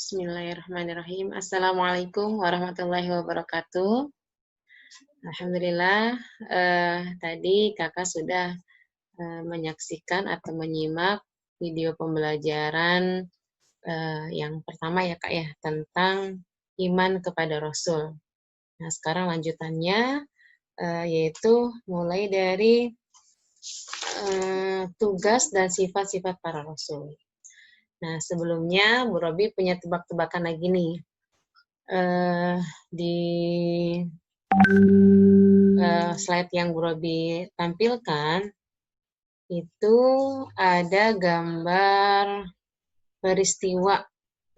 Bismillahirrahmanirrahim. Assalamualaikum warahmatullahi wabarakatuh. Alhamdulillah, tadi Kakak sudah, menyaksikan atau menyimak video pembelajaran, yang pertama ya, Kak, ya, tentang iman kepada Rasul. Nah, sekarang lanjutannya, yaitu mulai dari, tugas dan sifat-sifat para Rasul. Nah, sebelumnya Bu Robi punya tebak-tebakan lagi nih. Di slide yang Bu Robi tampilkan, itu ada gambar peristiwa,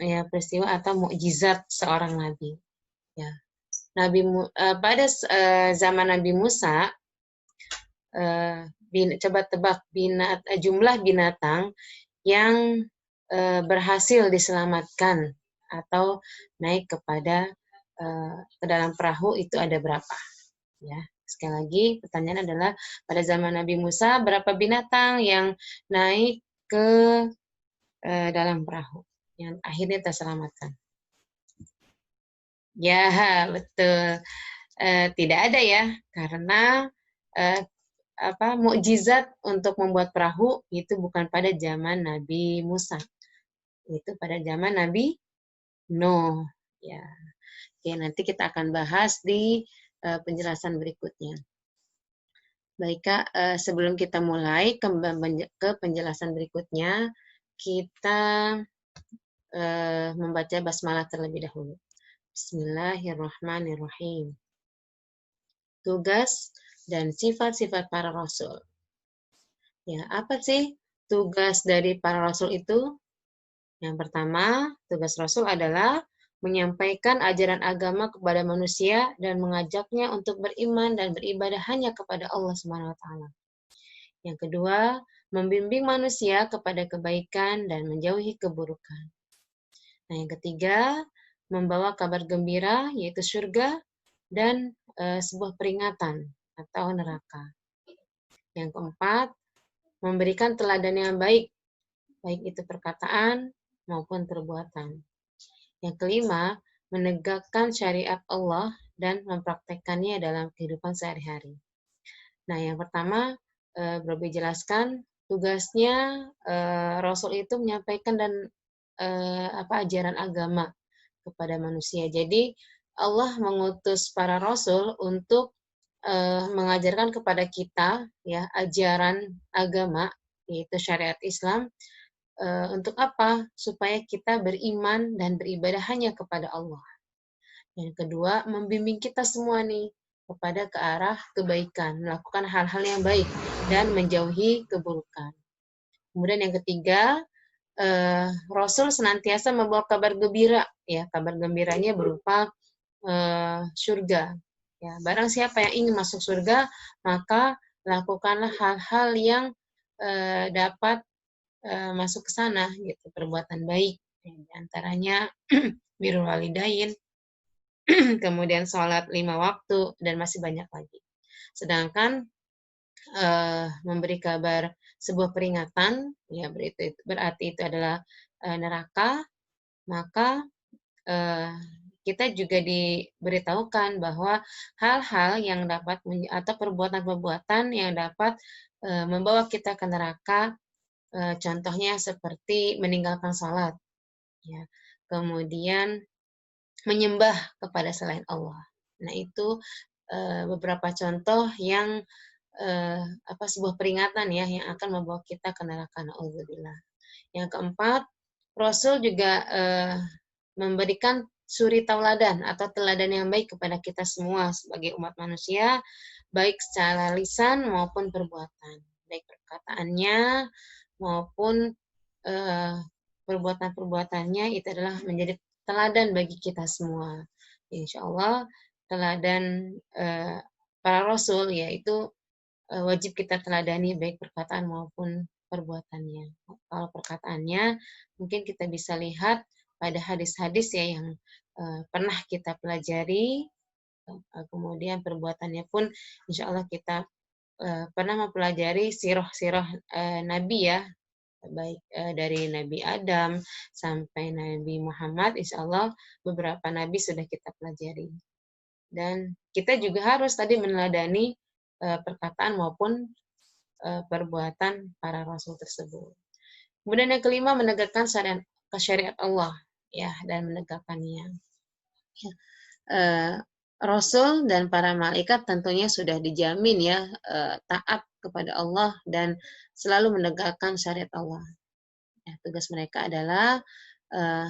ya, peristiwa atau mukjizat seorang nabi. Ya. Pada zaman Nabi Musa, coba tebak jumlah binatang yang berhasil diselamatkan atau naik ke dalam perahu itu ada berapa? Ya, sekali lagi pertanyaan adalah pada zaman Nabi Musa berapa binatang yang naik ke dalam perahu yang akhirnya terselamatkan? Ya, betul. Tidak ada ya, karena mukjizat untuk membuat perahu itu bukan pada zaman Nabi Musa, itu pada zaman Nabi Nuh. Ya, oke, nanti kita akan bahas di penjelasan berikutnya. Baik Kak, sebelum kita mulai ke penjelasan berikutnya, kita membaca basmalah terlebih dahulu. Bismillahirrahmanirrahim. Tugas dan sifat-sifat para rasul. Ya, apa sih tugas dari para rasul itu? Yang pertama, tugas rasul adalah menyampaikan ajaran agama kepada manusia dan mengajaknya untuk beriman dan beribadah hanya kepada Allah Subhanahu wa taala. Yang kedua, membimbing manusia kepada kebaikan dan menjauhi keburukan. Nah, yang ketiga, membawa kabar gembira yaitu surga dan sebuah peringatan atau neraka. Yang keempat, memberikan teladan yang baik itu perkataan maupun perbuatan. Yang kelima, menegakkan syariat Allah dan mempraktekkannya dalam kehidupan sehari-hari. Nah, yang pertama, Robi jelaskan tugasnya Rasul itu menyampaikan dan ajaran agama kepada manusia. Jadi Allah mengutus para Rasul untuk mengajarkan kepada kita ya ajaran agama yaitu syariat Islam. Untuk apa? Supaya kita beriman dan beribadah hanya kepada Allah. Yang kedua, membimbing kita semua nih kepada ke arah kebaikan, melakukan hal-hal yang baik dan menjauhi keburukan. Kemudian yang ketiga, Rasul senantiasa membawa kabar gembira, ya kabar gembiranya berupa surga. Ya, barang siapa yang ingin masuk surga, maka lakukanlah hal-hal yang dapat masuk ke sana, gitu, perbuatan baik, di antaranya birrul walidain, kemudian sholat 5 waktu, dan masih banyak lagi. Sedangkan memberi kabar sebuah peringatan, ya berarti itu adalah neraka, maka kita juga diberitahukan bahwa hal-hal yang dapat atau perbuatan-perbuatan yang dapat membawa kita ke neraka, contohnya seperti meninggalkan sholat, ya, kemudian menyembah kepada selain Allah. Nah, itu beberapa contoh yang sebuah peringatan ya yang akan membawa kita ke neraka. Na'udzubillah. Yang keempat, Rasul juga memberikan suri tauladan atau teladan yang baik kepada kita semua sebagai umat manusia, baik secara lisan maupun perbuatan, baik perkataannya maupun perbuatan-perbuatannya itu adalah menjadi teladan bagi kita semua. Insya Allah teladan para Rasul yaitu wajib kita teladani baik perkataan maupun perbuatannya. Kalau perkataannya mungkin kita bisa lihat pada hadis-hadis ya yang pernah kita pelajari, kemudian perbuatannya pun insya Allah kita pernah mempelajari sirah-sirah Nabi ya, baik dari Nabi Adam sampai Nabi Muhammad, insya Allah beberapa nabi sudah kita pelajari. Dan kita juga harus tadi meneladani perkataan maupun perbuatan para rasul tersebut. Kemudian yang kelima, menegakkan syariat Allah, ya, dan menegakkannya. Ya. Rasul dan para malaikat tentunya sudah dijamin ya taat kepada Allah dan selalu menegakkan syariat Allah. Ya, tugas mereka adalah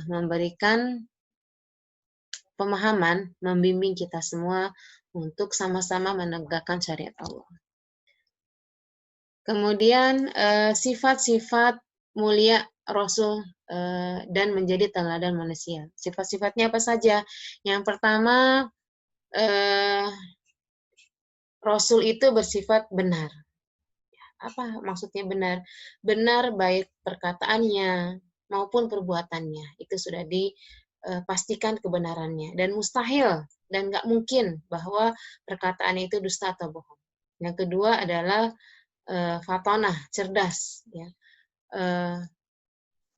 memberikan pemahaman, membimbing kita semua untuk sama-sama menegakkan syariat Allah. Kemudian sifat-sifat mulia Rasul dan menjadi teladan manusia. Sifat-sifatnya apa saja? Yang pertama, Rasul itu bersifat benar. Apa maksudnya benar? Benar baik perkataannya maupun perbuatannya. Itu sudah dipastikan kebenarannya. Dan mustahil dan nggak mungkin bahwa perkataannya itu dusta atau bohong. Yang kedua adalah fatonah, cerdas. Ya.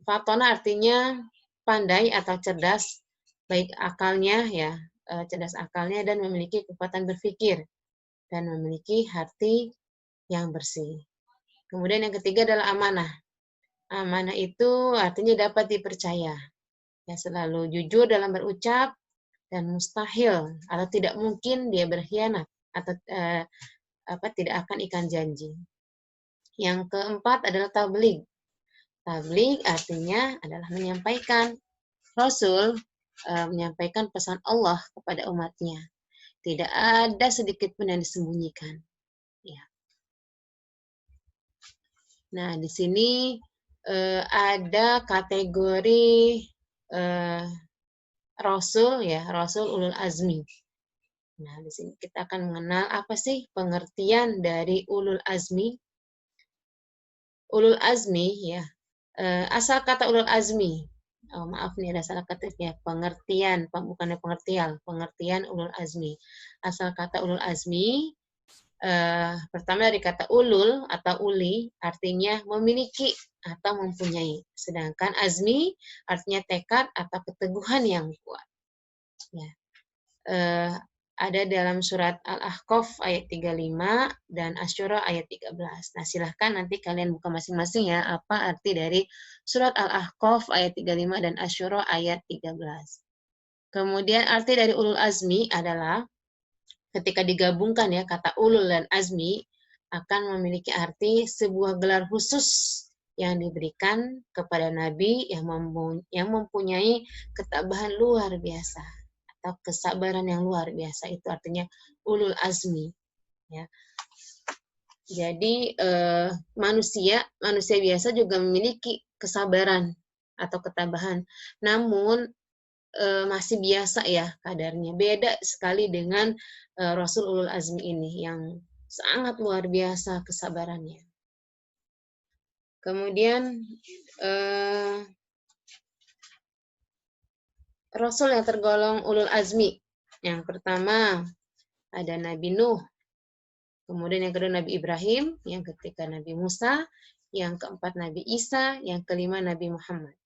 Fatonah artinya pandai atau cerdas, baik akalnya ya, cerdas akalnya dan memiliki kekuatan berpikir dan memiliki hati yang bersih. Kemudian yang ketiga adalah amanah. Amanah itu artinya dapat dipercaya. Ya, selalu jujur dalam berucap dan mustahil atau tidak mungkin dia berkhianat atau tidak akan ikan janji. Yang keempat adalah tabligh. Tabligh artinya adalah menyampaikan. Rasul menyampaikan pesan Allah kepada umatnya. Tidak ada sedikit pun yang disembunyikan. Ya. Nah, di sini ada kategori Rasul ya, Rasul Ulul Azmi. Nah, di sini kita akan mengenal apa sih pengertian dari Ulul Azmi. Ulul Azmi ya, asal kata Ulul Azmi. Oh, maaf nih ada salah ketiknya. Pengertian, bukannya pengertian Ulul Azmi. Asal kata Ulul Azmi pertama dari kata ulul atau uli artinya memiliki atau mempunyai. Sedangkan azmi artinya tekad atau keteguhan yang kuat. Ya. Ada dalam surat Al-Ahqaf ayat 35 dan Asy-Syura ayat 13. Nah, silahkan nanti kalian buka masing-masing ya apa arti dari surat Al-Ahqaf ayat 35 dan Asy-Syura ayat 13. Kemudian arti dari ulul azmi adalah ketika digabungkan ya kata ulul dan azmi akan memiliki arti sebuah gelar khusus yang diberikan kepada nabi yang mempunyai ketabahan luar biasa atau kesabaran yang luar biasa, itu artinya ulul azmi ya. Jadi manusia biasa juga memiliki kesabaran atau ketabahan, namun masih biasa ya kadarnya. Beda sekali dengan Rasul Ulul Azmi ini yang sangat luar biasa kesabarannya. Kemudian Rasul yang tergolong Ulul Azmi. Yang pertama ada Nabi Nuh. Kemudian yang kedua Nabi Ibrahim. Yang ketiga Nabi Musa. Yang keempat Nabi Isa. Yang kelima Nabi Muhammad.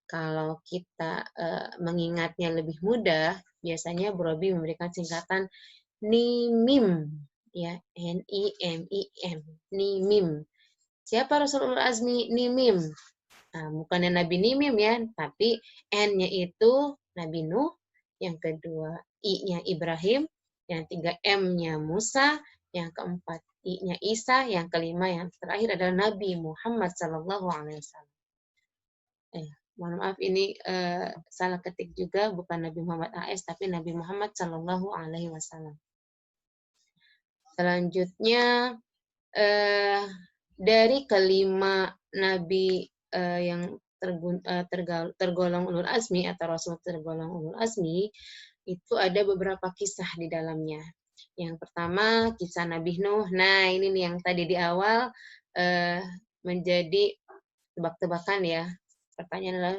Kalau kita mengingatnya lebih mudah, biasanya Bu Robi memberikan singkatan NIMIM, ya, N-I-M-I-M, NIMIM. Siapa Rasulul Azmi? NIMIM. Nah, bukannya Nabi Nimim ya, tapi N-nya itu Nabi Nuh, yang kedua I-nya Ibrahim, yang tiga M-nya Musa, yang keempat I-nya Isa, yang kelima yang terakhir adalah Nabi Muhammad SAW. Mohon maaf ini salah ketik juga, bukan Nabi Muhammad AS tapi Nabi Muhammad SAW. Selanjutnya dari kelima nabi yang tergolong ulul azmi atau rasul tergolong ulul azmi itu ada beberapa kisah di dalamnya. Yang pertama kisah Nabi Nuh. Nah ini nih yang tadi di awal menjadi tebak-tebakan ya. Pertanyaan adalah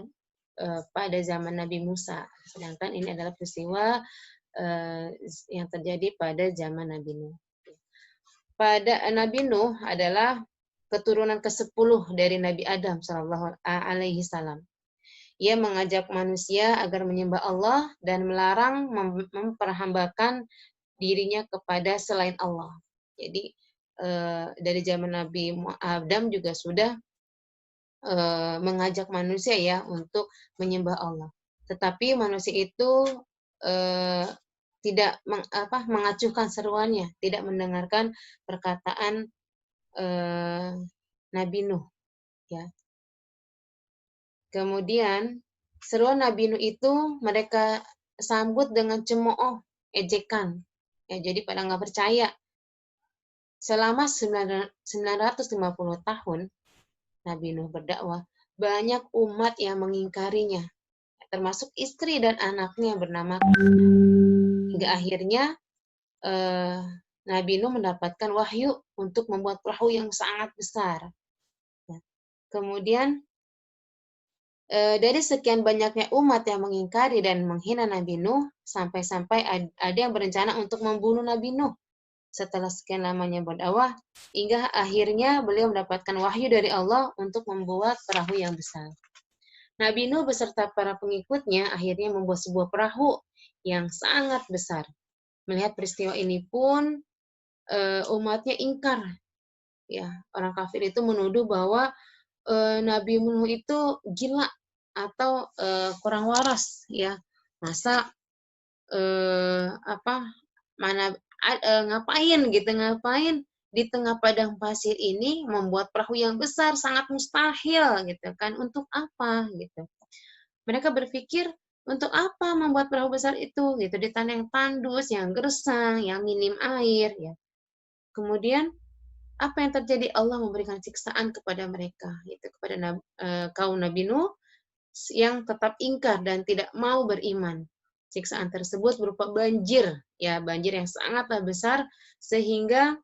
pada zaman Nabi Musa, sedangkan ini adalah peristiwa yang terjadi pada zaman Nabi Nuh. Pada Nabi Nuh adalah keturunan ke-10 dari Nabi Adam sallallahu alaihi wasallam. Ia mengajak manusia agar menyembah Allah dan melarang memperhambakan dirinya kepada selain Allah. Jadi dari zaman Nabi Adam juga sudah mengajak manusia ya untuk menyembah Allah. Tetapi manusia itu tidak mengacuhkan seruannya, tidak mendengarkan perkataan Nabi Nuh ya. Kemudian seruan Nabi Nuh itu mereka sambut dengan cemooh, ejekan. Ya, jadi pada nggak percaya. Selama 950 tahun Nabi Nuh berdakwah, banyak umat yang mengingkarinya, termasuk istri dan anaknya yang bernama hingga akhirnya Nabi Nuh mendapatkan wahyu untuk membuat perahu yang sangat besar. Kemudian dari sekian banyaknya umat yang mengingkari dan menghina Nabi Nuh, sampai-sampai ada yang berencana untuk membunuh Nabi Nuh. Setelah sekian lamanya berdakwah, hingga akhirnya beliau mendapatkan wahyu dari Allah untuk membuat perahu yang besar. Nabi Nuh beserta para pengikutnya akhirnya membuat sebuah perahu yang sangat besar. Melihat peristiwa ini pun umatnya ingkar. Ya, orang kafir itu menuduh bahwa Nabi Nuh itu gila atau kurang waras ya. Masa ngapain di tengah padang pasir ini membuat perahu yang besar, sangat mustahil gitu kan, untuk apa gitu. Mereka berpikir untuk apa membuat perahu besar itu gitu di tanah yang tandus, yang gersang, yang minim air ya. Kemudian apa yang terjadi? Allah memberikan siksaan kepada mereka, yaitu kepada kaum Nabi Nuh yang tetap ingkar dan tidak mau beriman. Siksaan tersebut berupa banjir, ya banjir yang sangatlah besar sehingga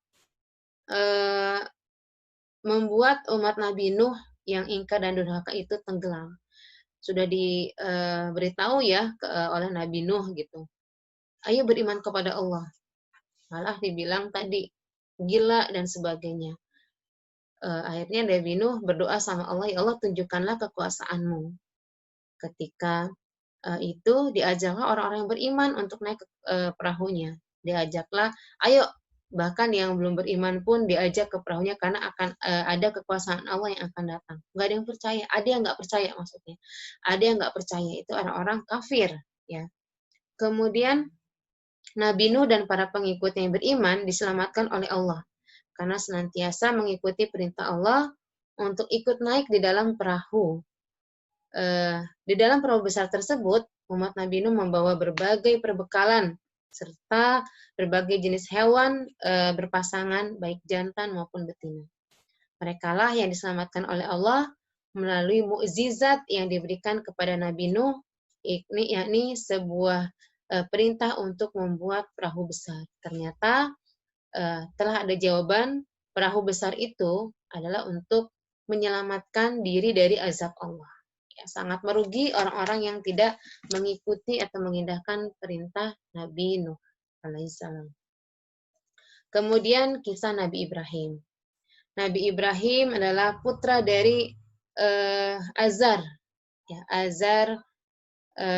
membuat umat Nabi Nuh yang ingkar dan durhaka itu tenggelam. Sudah diberitahu ya oleh Nabi Nuh gitu. Ayo beriman kepada Allah. Malah dibilang tadi gila dan sebagainya. Akhirnya Nabi Nuh berdoa sama Allah, ya Allah tunjukkanlah kekuasaanmu. Ketika itu diajaklah orang-orang yang beriman untuk naik ke perahunya. Diajaklah, ayo, bahkan yang belum beriman pun diajak ke perahunya karena akan ada kekuasaan Allah yang akan datang. Nggak ada yang percaya, ada yang nggak percaya maksudnya. Ada yang nggak percaya, itu orang-orang kafir. Ya. Kemudian Nabi Nuh dan para pengikutnya yang beriman diselamatkan oleh Allah karena senantiasa mengikuti perintah Allah untuk ikut naik di dalam perahu. Di dalam perahu besar tersebut, umat Nabi Nuh membawa berbagai perbekalan serta berbagai jenis hewan berpasangan, baik jantan maupun betina. Merekalah yang diselamatkan oleh Allah melalui mukjizat yang diberikan kepada Nabi Nuh, yakni sebuah perintah untuk membuat perahu besar. Ternyata telah ada jawaban, perahu besar itu adalah untuk menyelamatkan diri dari azab Allah. Ya, sangat merugi orang-orang yang tidak mengikuti atau mengindahkan perintah Nabi Nuh alaihissalam. Kemudian kisah Nabi Ibrahim. Nabi Ibrahim adalah putra dari Azar, ya, Azar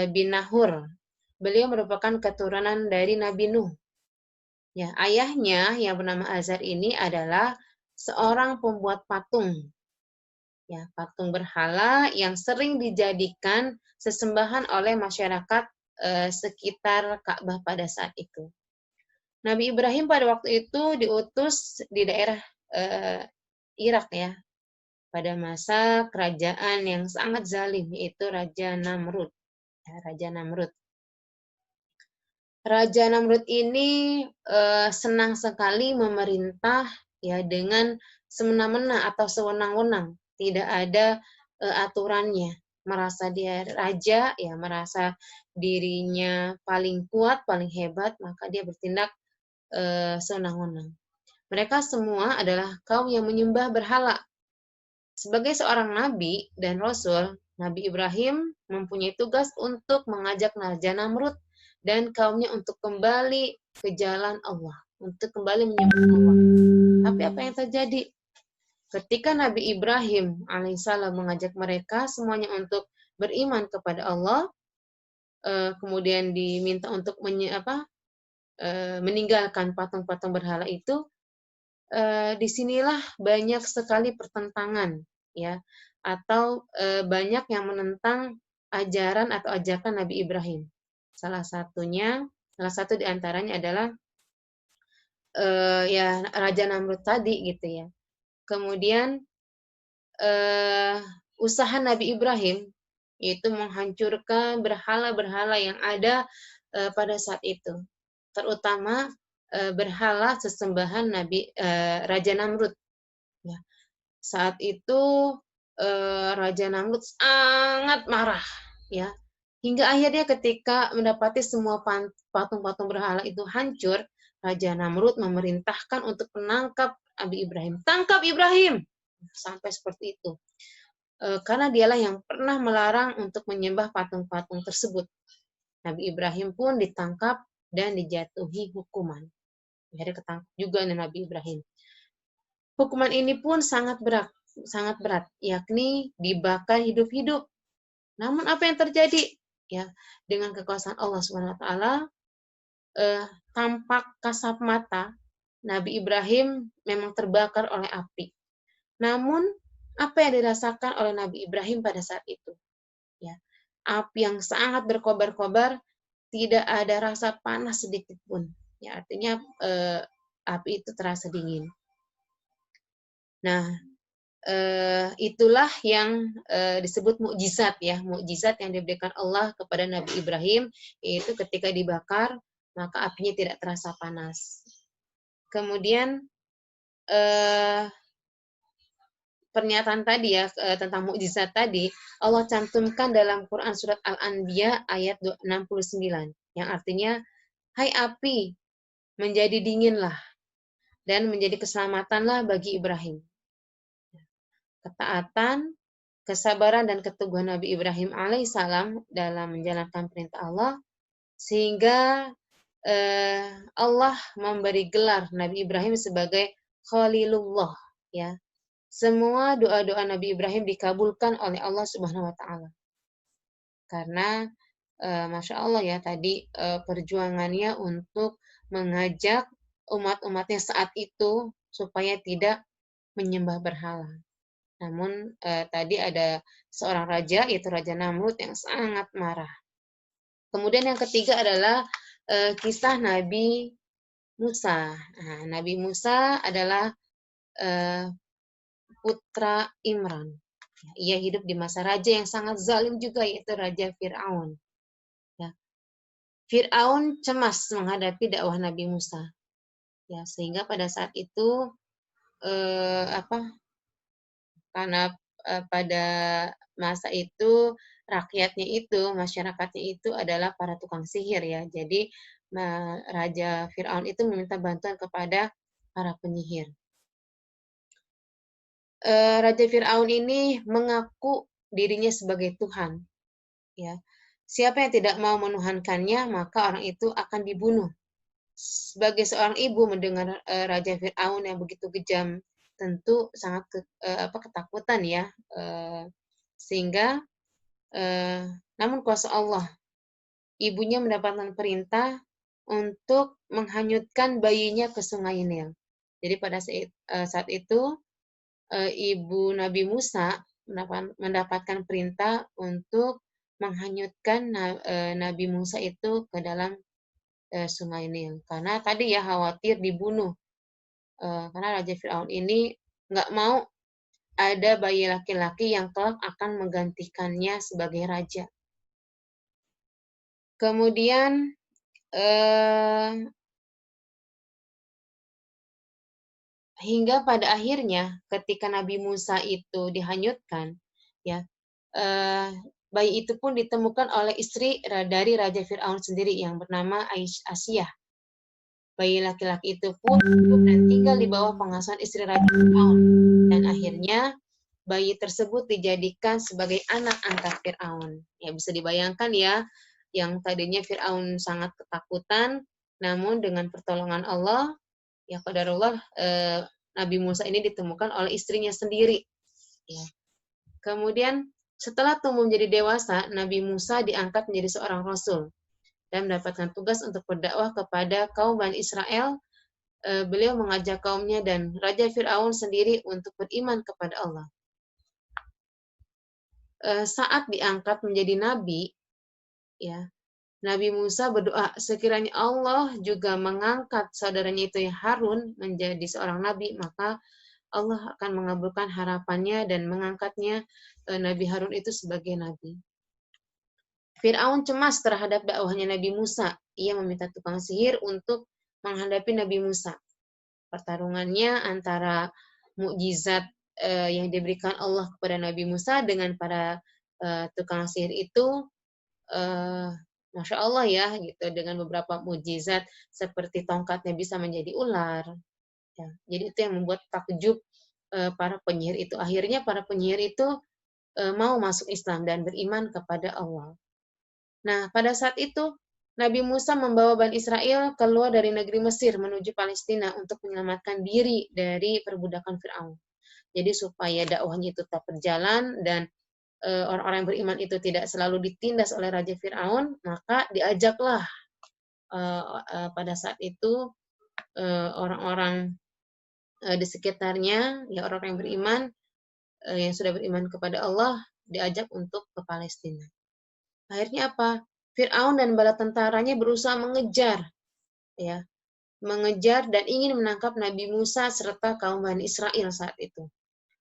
bin Nahur. Beliau merupakan keturunan dari Nabi Nuh. Ya, ayahnya yang bernama Azar ini adalah seorang pembuat patung. Ya, patung berhala yang sering dijadikan sesembahan oleh masyarakat sekitar Ka'bah pada saat itu. Nabi Ibrahim pada waktu itu diutus di daerah Irak ya, pada masa kerajaan yang sangat zalim, yaitu Raja Namrud. Ya, Raja Namrud. Raja Namrud ini senang sekali memerintah ya dengan semena-mena atau sewenang-wenang, tidak ada aturannya. Merasa dia raja, ya merasa dirinya paling kuat, paling hebat, maka dia bertindak sewenang-wenang. Mereka semua adalah kaum yang menyembah berhala. Sebagai seorang nabi dan rasul, Nabi Ibrahim mempunyai tugas untuk mengajak Raja Namrud dan kaumnya untuk kembali ke jalan Allah, untuk kembali menyembah Allah. Tapi apa yang terjadi? ketika Nabi Ibrahim alaihissalam mengajak mereka semuanya untuk beriman kepada Allah, kemudian diminta untuk meninggalkan patung-patung berhala itu, disinilah banyak sekali pertentangan, ya, atau banyak yang menentang ajaran atau ajakan Nabi Ibrahim. Salah satu di antaranya adalah ya Raja Namrud tadi gitu ya. Kemudian usaha Nabi Ibrahim yaitu menghancurkan berhala-berhala yang ada pada saat itu, terutama berhala sesembahan Raja Namrud. Ya. Saat itu Raja Namrud sangat marah, ya, hingga akhirnya ketika mendapati semua patung-patung berhala itu hancur, Raja Namrud memerintahkan untuk menangkap Nabi Ibrahim. Tangkap Ibrahim! Sampai seperti itu. Karena dialah yang pernah melarang untuk menyembah patung-patung tersebut. Nabi Ibrahim pun ditangkap dan dijatuhi hukuman. Akhirnya ketangkap juga Nabi Ibrahim. Hukuman ini pun sangat berat, yakni dibakar hidup-hidup. Namun apa yang terjadi? Ya, dengan kekuasaan Allah SWT, tampak kasat mata Nabi Ibrahim memang terbakar oleh api. Namun apa yang dirasakan oleh Nabi Ibrahim pada saat itu? Ya, api yang sangat berkobar-kobar, tidak ada rasa panas sedikit pun. Ya, artinya api itu terasa dingin. Nah, itulah yang disebut mukjizat, ya, mukjizat yang diberikan Allah kepada Nabi Ibrahim, yaitu ketika dibakar maka apinya tidak terasa panas. Kemudian pernyataan tadi ya tentang mukjizat tadi Allah cantumkan dalam Quran surat Al-Anbiya ayat 69 yang artinya, hai api, menjadi dinginlah dan menjadi keselamatanlah bagi Ibrahim. Ketaatan, kesabaran dan keteguhan Nabi Ibrahim alaihissalam dalam menjalankan perintah Allah sehingga Allah memberi gelar Nabi Ibrahim sebagai Khalilullah, ya. Semua doa-doa Nabi Ibrahim dikabulkan oleh Allah Subhanahu wa taala. Karena Masya Allah ya tadi perjuangannya untuk mengajak umat-umatnya saat itu supaya tidak menyembah berhala. Namun tadi ada seorang raja, yaitu Raja Namrud yang sangat marah. Kemudian yang ketiga adalah kisah Nabi Musa. Nah, Nabi Musa adalah putra Imran. Ia hidup di masa raja yang sangat zalim juga, yaitu Raja Fir'aun. Ya. Fir'aun cemas menghadapi dakwah Nabi Musa. Ya, sehingga pada saat itu karena pada masa itu rakyatnya itu, masyarakatnya itu adalah para tukang sihir ya. Jadi Raja Fir'aun itu meminta bantuan kepada para penyihir. Raja Fir'aun ini mengaku dirinya sebagai Tuhan. Ya. Siapa yang tidak mau menuhankannya, maka orang itu akan dibunuh. Sebagai seorang ibu mendengar Raja Fir'aun yang begitu kejam, tentu sangat ketakutan ya. Sehingga namun kuasa Allah, ibunya mendapatkan perintah untuk menghanyutkan bayinya ke Sungai Nil. Jadi pada saat itu ibu Nabi Musa mendapatkan perintah untuk menghanyutkan Nabi Musa itu ke dalam Sungai Nil. Karena tadi ya khawatir dibunuh. Karena Raja Fir'aun ini nggak mau ada bayi laki-laki yang kelak akan menggantikannya sebagai raja. Kemudian hingga pada akhirnya ketika Nabi Musa itu dihanyutkan, ya bayi itu pun ditemukan oleh istri dari Raja Fir'aun sendiri yang bernama Asyah. Bayi laki-laki itu pun hidup dan tinggal di bawah pengasuhan istri Raja Fir'aun. Dan akhirnya bayi tersebut dijadikan sebagai anak angkat Fir'aun. Ya bisa dibayangkan ya, yang tadinya Fir'aun sangat ketakutan, namun dengan pertolongan Allah, ya qadarullah Nabi Musa ini ditemukan oleh istrinya sendiri. Ya. Kemudian setelah tumbuh menjadi dewasa, Nabi Musa diangkat menjadi seorang rasul dan mendapatkan tugas untuk berdakwah kepada kaum Bani Israel. Beliau mengajak kaumnya dan Raja Fir'aun sendiri untuk beriman kepada Allah. Saat diangkat menjadi nabi, ya, Nabi Musa berdoa sekiranya Allah juga mengangkat saudaranya itu Harun menjadi seorang nabi, maka Allah akan mengabulkan harapannya dan mengangkatnya Nabi Harun itu sebagai nabi. Fir'aun cemas terhadap dakwahnya Nabi Musa. Ia meminta tukang sihir untuk menghadapi Nabi Musa. Pertarungannya antara mukjizat yang diberikan Allah kepada Nabi Musa dengan para tukang sihir itu, Masya Allah ya, gitu, dengan beberapa mukjizat seperti tongkatnya bisa menjadi ular. Ya, jadi itu yang membuat takjub para penyihir itu. Akhirnya para penyihir itu mau masuk Islam dan beriman kepada Allah. Nah, pada saat itu Nabi Musa membawa Bani Israel keluar dari negeri Mesir menuju Palestina untuk menyelamatkan diri dari perbudakan Fir'aun. Jadi supaya dakwahnya itu tetap berjalan dan orang-orang yang beriman itu tidak selalu ditindas oleh Raja Fir'aun, maka diajaklah pada saat itu orang-orang di sekitarnya, ya orang-orang yang beriman, yang sudah beriman kepada Allah, diajak untuk ke Palestina. Akhirnya apa? Fir'aun dan bala tentaranya berusaha mengejar, ya, mengejar dan ingin menangkap Nabi Musa serta kaum Bani Israel saat itu.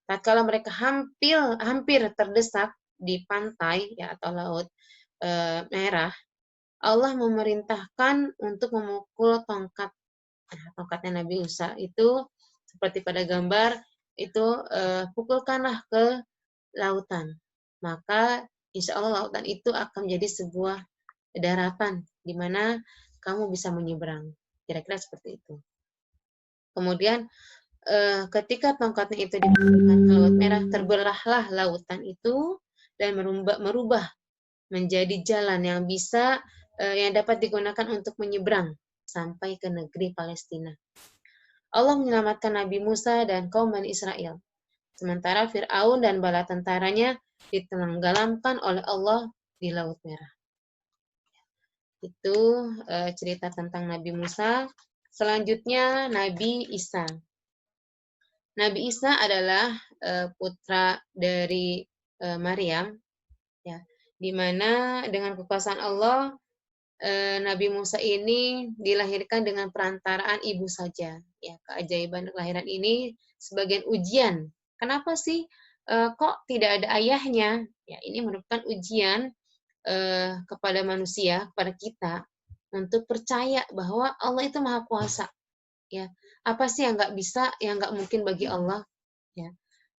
Tatkala mereka hampir terdesak di pantai, ya, atau laut merah, Allah memerintahkan untuk memukul tongkatnya Nabi Musa itu seperti pada gambar itu, pukulkanlah ke lautan. Maka insya Allah lautan itu akan menjadi sebuah daratan di mana kamu bisa menyeberang. Kira-kira seperti itu. Kemudian ketika tongkatnya itu dipukulkan ke Laut Merah, terbelahlah lautan itu dan merubah menjadi jalan yang bisa yang dapat digunakan untuk menyeberang sampai ke negeri Palestina. Allah menyelamatkan Nabi Musa dan kaum Bani Israel. Sementara Fir'aun dan bala tentaranya ditenggelamkan oleh Allah di Laut Merah. Itu cerita tentang Nabi Musa. Selanjutnya Nabi Isa. Nabi Isa adalah putra dari Maryam, ya, di mana dengan kekuasaan Allah Nabi Musa ini dilahirkan dengan perantaraan ibu saja. Ya, keajaiban kelahiran ini sebagian ujian. Kenapa sih kok tidak ada ayahnya? Ya, ini merupakan ujian kepada manusia, kepada kita, untuk percaya bahwa Allah itu Maha Kuasa. Ya, apa sih yang nggak bisa, yang nggak mungkin bagi Allah? Ya,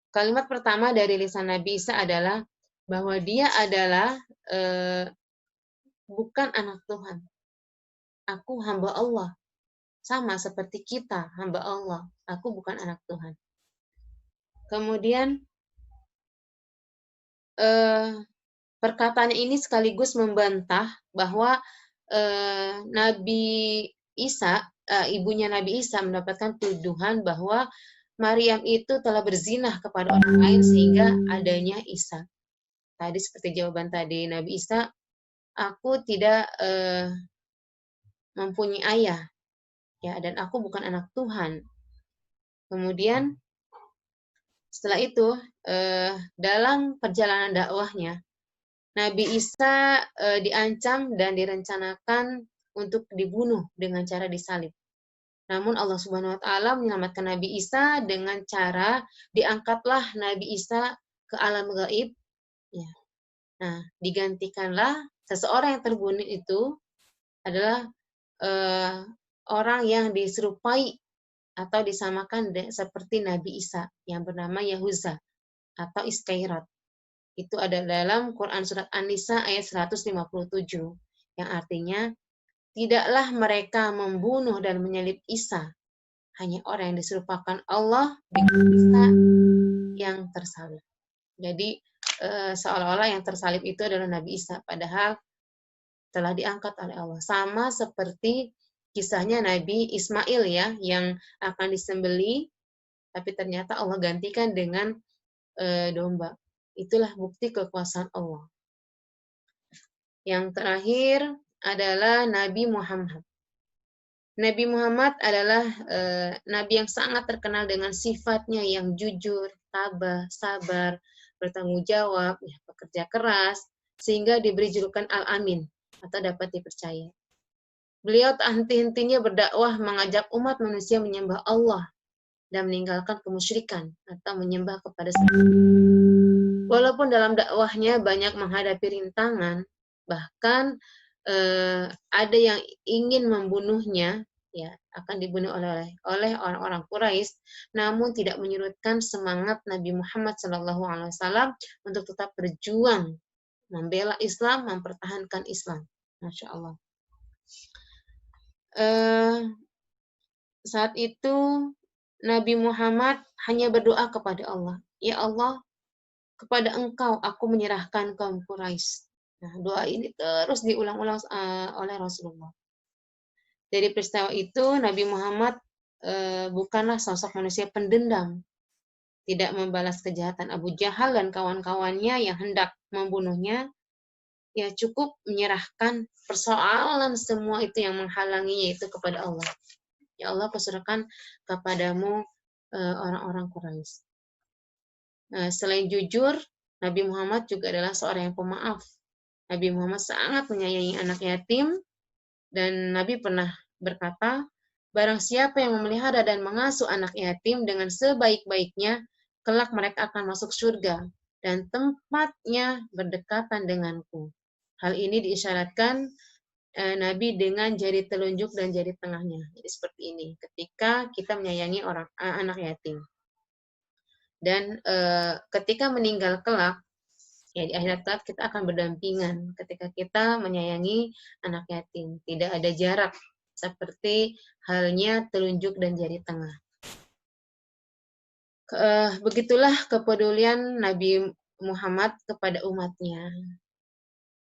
kalimat pertama dari lisan Nabi Isa adalah bahwa dia adalah bukan anak Tuhan. Aku hamba Allah. Sama seperti kita, hamba Allah. Aku bukan anak Tuhan. Kemudian perkataannya ini sekaligus membantah bahwa Nabi Isa, ibunya Nabi Isa mendapatkan tuduhan bahwa Maryam itu telah berzinah kepada orang lain sehingga adanya Isa. Tadi seperti jawaban tadi Nabi Isa, aku tidak mempunyai ayah, ya, dan aku bukan anak Tuhan. Kemudian setelah itu dalam perjalanan dakwahnya Nabi Isa diancam dan direncanakan untuk dibunuh dengan cara disalib. Namun Allah Subhanahu wa taala menyelamatkan Nabi Isa dengan cara diangkatlah Nabi Isa ke alam gaib, ya. Nah, digantikanlah seseorang yang terbunuh itu adalah orang yang diserupai atau disamakan seperti Nabi Isa yang bernama Yahuza atau Iskairat. Itu ada dalam Quran Surat An-Nisa ayat 157, yang artinya, tidaklah mereka membunuh dan menyalib Isa, hanya orang yang diserupakan Allah dengan Isa yang tersalib. Jadi, seolah-olah yang tersalib itu adalah Nabi Isa, padahal telah diangkat oleh Allah. Sama seperti kisahnya Nabi Ismail, ya, yang akan disembelih tapi ternyata Allah gantikan dengan domba. Itulah bukti kekuasaan Allah. Yang terakhir adalah Nabi Muhammad. Nabi Muhammad adalah nabi yang sangat terkenal dengan sifatnya yang jujur, tabah, sabar, bertanggung jawab, ya, pekerja keras, sehingga diberi julukan Al-Amin atau dapat dipercaya. Beliau tak henti-hentinya berdakwah mengajak umat manusia menyembah Allah dan meninggalkan kemusyrikan atau menyembah kepada selain. Walaupun dalam dakwahnya banyak menghadapi rintangan, bahkan ada yang ingin membunuhnya, ya akan dibunuh oleh orang-orang Quraisy, namun tidak menyurutkan semangat Nabi Muhammad SAW untuk tetap berjuang membela Islam, mempertahankan Islam. Masya Allah. Saat itu Nabi Muhammad hanya berdoa kepada Allah, ya Allah, kepada Engkau aku menyerahkan kaum Quraisy. Nah, doa ini terus diulang-ulang oleh Rasulullah. Dari peristiwa itu, Nabi Muhammad bukanlah sosok manusia pendendam, tidak membalas kejahatan Abu Jahal dan kawan-kawannya yang hendak membunuhnya. Ya cukup menyerahkan persoalan semua itu yang menghalanginya itu kepada Allah. Ya Allah, kuserahkan kepadamu orang-orang Quraisy. Nah, selain jujur, Nabi Muhammad juga adalah seorang yang pemaaf. Nabi Muhammad sangat menyayangi anak yatim, dan Nabi pernah berkata, barang siapa yang memelihara dan mengasuh anak yatim dengan sebaik-baiknya, kelak mereka akan masuk surga, dan tempatnya berdekatan denganku. Hal ini diisyaratkan Nabi dengan jari telunjuk dan jari tengahnya. Jadi seperti ini, ketika kita menyayangi anak yatim. Dan ketika meninggal kelak, ya di akhirat kelak kita akan berdampingan ketika kita menyayangi anak yatim. Tidak ada jarak seperti halnya telunjuk dan jari tengah. Begitulah kepedulian Nabi Muhammad kepada umatnya.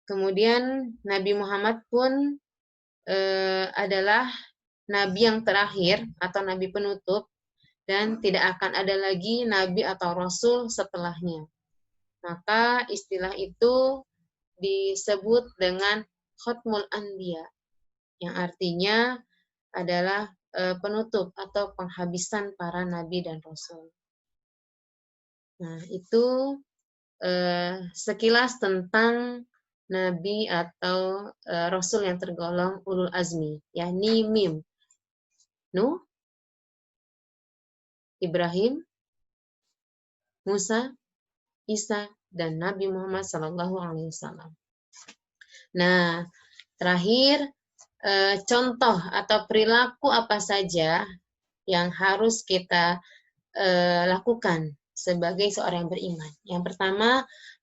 Kemudian Nabi Muhammad pun adalah Nabi yang terakhir atau Nabi penutup, dan tidak akan ada lagi Nabi atau Rasul setelahnya. Maka istilah itu disebut dengan Khatmul Anbiya, yang artinya adalah penutup atau penghabisan para nabi dan rasul. Nah, itu sekilas tentang nabi atau rasul yang tergolong ulul azmi, yakni Mim, Nuh, Ibrahim, Musa, Isa, dan Nabi Muhammad SAW. Nah, terakhir, contoh atau perilaku apa saja yang harus kita lakukan sebagai seorang yang beriman. Yang pertama,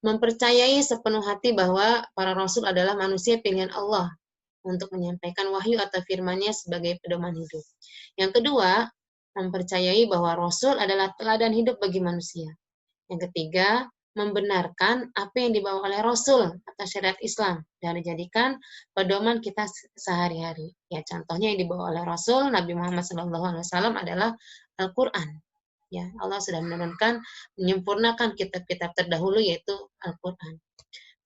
mempercayai sepenuh hati bahwa para rasul adalah manusia pilihan Allah untuk menyampaikan wahyu atau firman-Nya sebagai pedoman hidup. Yang kedua, mempercayai bahwa rasul adalah teladan hidup bagi manusia. Yang ketiga, membenarkan apa yang dibawa oleh Rasul atau syariat Islam dan dijadikan pedoman kita sehari-hari. Ya, contohnya yang dibawa oleh Rasul Nabi Muhammad SAW adalah Al-Quran. Ya, Allah sudah menurunkan, menyempurnakan kitab-kitab terdahulu yaitu Al-Quran.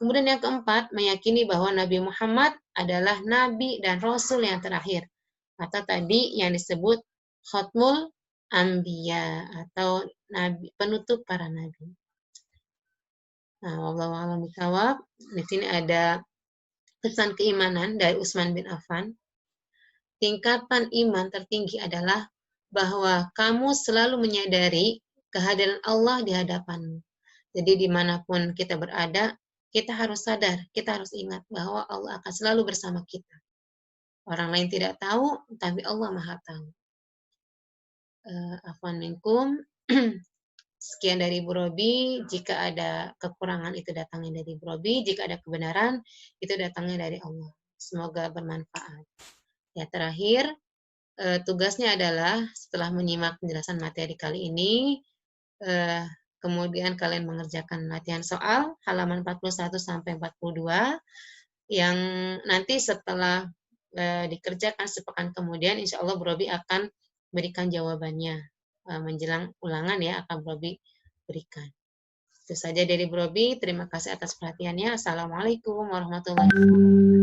Kemudian yang keempat, meyakini bahwa Nabi Muhammad adalah Nabi dan Rasul yang terakhir. Atau tadi yang disebut Khatmul Anbiya atau nabi, penutup para nabi. Nah, wallahu a'lam bishawab. Di sini ada pesan keimanan dari Utsman bin Affan. Tingkatan iman tertinggi adalah bahwa kamu selalu menyadari kehadiran Allah di hadapanmu. Jadi dimanapun kita berada, kita harus sadar, kita harus ingat bahwa Allah akan selalu bersama kita. Orang lain tidak tahu, tapi Allah Maha tahu. Afwan minkum. Sekian dari Bu Robi. Jika ada kekurangan itu datangnya dari Bu Robi. Jika ada kebenaran itu datangnya dari Allah. Semoga bermanfaat. Ya, terakhir, tugasnya adalah setelah menyimak penjelasan materi kali ini, kemudian kalian mengerjakan latihan soal halaman 41 sampai 42 yang nanti setelah dikerjakan sepekan kemudian, insya Allah Bu Robi akan berikan jawabannya. menjelang ulangan ya akan Bu Robi berikan. Itu saja dari Bu Robi, terima kasih atas perhatiannya. Assalamualaikum warahmatullahi wabarakatuh.